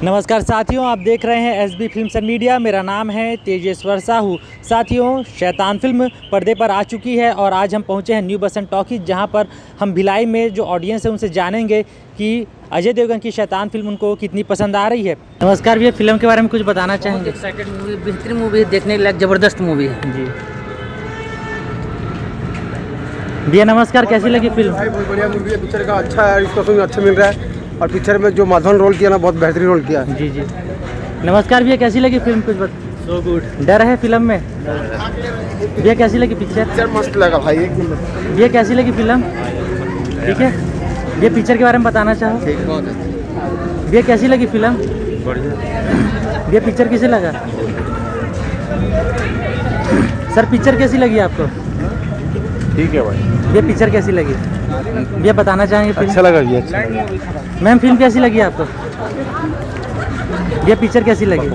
नमस्कार साथियों, आप देख रहे हैं एसबी फिल्म्स एंड मीडिया। मेरा नाम है तेजेश्वर साहू। साथियों, शैतान फिल्म पर्दे पर आ चुकी है और आज हम पहुंचे हैं न्यू बसंत टॉकीज, जहां पर हम भिलाई में जो ऑडियंस है उनसे जानेंगे कि अजय देवगन की शैतान फिल्म उनको कितनी पसंद आ रही है। नमस्कार भैया, फिल्म के बारे में कुछ बताना चाहेंगे? एक्साइटेड मूवी, बेहतरीन मूवी, देखने लायक जबरदस्त मूवी है जी भैया नमस्कार, कैसी लगी फिल्म? भाई बहुत बढ़िया मूवी है, पिक्चर का अच्छा है, इसको अच्छा मिल रहा है और पिक्चर में जो माधवन रोल किया ना, बहुत बेहतरीन रोल किया है। जी जी नमस्कार भैया, कैसी लगी फिल्म? कुछ सो गुड। डर है फिल्म में? भैया कैसी लगी पिक्चर? पिक्चर मस्त लगा भाई, एक नंबर। भैया कैसी लगी फिल्म? ठीक है भैया, पिक्चर के बारे में बताना चाहो? बहुत अच्छा। भैया कैसी लगी फिल्म? बढ़िया। भैया पिक्चर कैसे लगा? सर पिक्चर कैसी लगी आपको? ठीक है भाई। भैया पिक्चर कैसी लगी? भैया बताना चाहेंगे फिल्म? अच्छा लगा भैया, अच्छा लगा। मैम फिल्म कैसी लगी आपको? भैया पिक्चर कैसी लगी?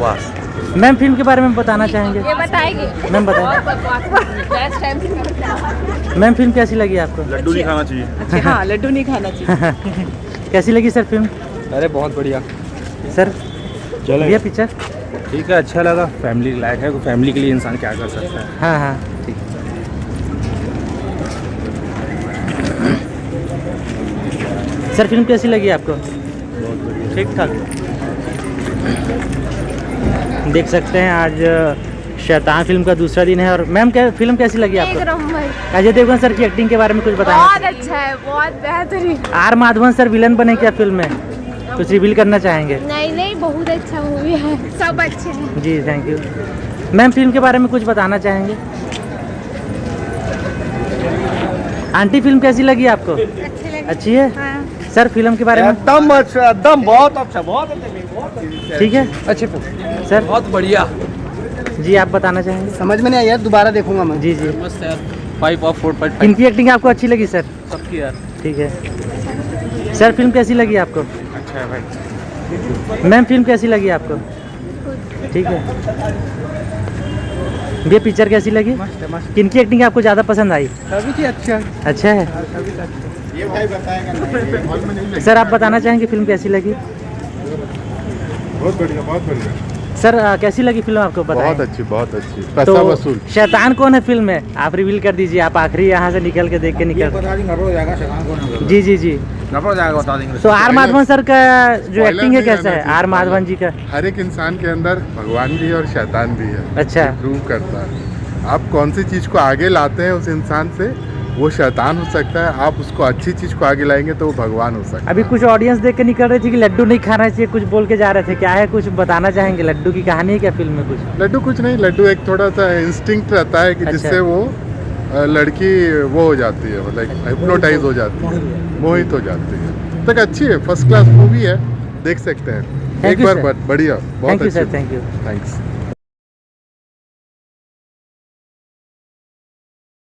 मैम फिल्म के बारे में बताना चाहेंगे? ये बताएगी। मैम बताएं। मैम फिल्म कैसी लगी आपको? लड्डू नहीं खाना चाहिए। अच्छा, हाँ लड्डू नहीं खाना चाहिए। कैसी लगी सर फिल्म? अरे बहुत बढ़िया सर भैया पिक्चर? ठीक है, अच्छा लगा, फैमिली लायक है, फैमिली के लिए इंसान क्या कर सकता है। हाँ हाँ ठीक। सर फिल्म कैसी लगी आपको? ठीक ठाक। देख सकते हैं आज शैतान फिल्म का दूसरा दिन है। और मैम क्या फिल्म कैसी लगी एक आपको? नंबर। अजय देवगन सर की एक्टिंग के बारे में कुछ बताना? बहुत अच्छा है, बहुत बेहतरीन। आर माधवन सर विलन बने क्या फिल्म में? कुछ रिवील करना चाहेंगे? नहीं नहीं, बहुत अच्छा मूवी है, सब अच्छे हैं। जी थैंक यू। मैम फिल्म के बारे में कुछ बताना चाहेंगे? आंटी फिल्म कैसी लगी आपको? अच्छी है। हाँ। सर फिल्म के बारे में? एकदम अच्छा, एकदम बहुत अच्छा, बहुत अच्छा। ठीक है अच्छे सर। बहुत बढ़िया। जी आप बताना चाहेंगे? समझ में नहीं आया, दोबारा देखूंगा मैं। जी जी। मस्त है, 5 और 4.5। इनकी एक्टिंग आपको अच्छी लगी सर? सबकी यार ठीक है सर। फिल्म कैसी लगी आपको? अच्छा है भाई। मैम फिल्म कैसी लगी आपको? ठीक है भैया पिक्चर कैसी लगी? मस्त है, मस्त। किनकी एक्टिंग आपको ज़्यादा पसंद आई? सभी की अच्छा है। अच्छा है। ये भाई बताएगा। सर आप बताना चाहेंगे फिल्म कैसी लगी? बहुत बढ़िया, बहुत बढ़िया। सर कैसी लगी फिल्म आपको? बहुत बताएं। अच्छी, बहुत अच्छी। पैसा तो वसूल। शैतान कौन है फिल्म में? आप रिवील कर दीजिए। आप आखिरी यहाँ से निकल के देख के निकल। बता देंगे, हो जाएगा, शैतान कौन है? जी जी जी। हो जाएगा, बता देंगे। तो आर माधवन सर का जो Spoiler एक्टिंग है नहीं कैसा है? आना चाहिए। आर माधवन जी का? हर एक इंसान के अंदर भगवान भी है और शैतान भी है। अच्छा। प्रूव करता है। आप कौन सी चीज़ को आगे लाते हैं उस इंसान से, वो शैतान हो सकता है। आप उसको अच्छी चीज़ को आगे लाएंगे तो वो भगवान हो सकता है। अभी कुछ ऑडियंस देख के निकल रही थी कि लड्डू नहीं खाना चाहिए, कुछ बोल के जा रहे थे। क्या है, कुछ बताना चाहेंगे? लड्डू की कहानी है क्या फिल्म में कुछ? लड्डू कुछ नहीं, लड्डू एक थोड़ा सा इंस्टिंक्ट रहता है कि अच्छा। जिससे वो लड़की वो हो जाती है, मतलब हिप्नोटाइज हो जाती है, मोहित हो जाती है। तक अच्छी है, फर्स्ट क्लास मूवी है, देख सकते हैं Thank एक you, बार। sir. बढ़िया, बहुत थैंक यू अच्छी। Sir, thank you. थैंक्स।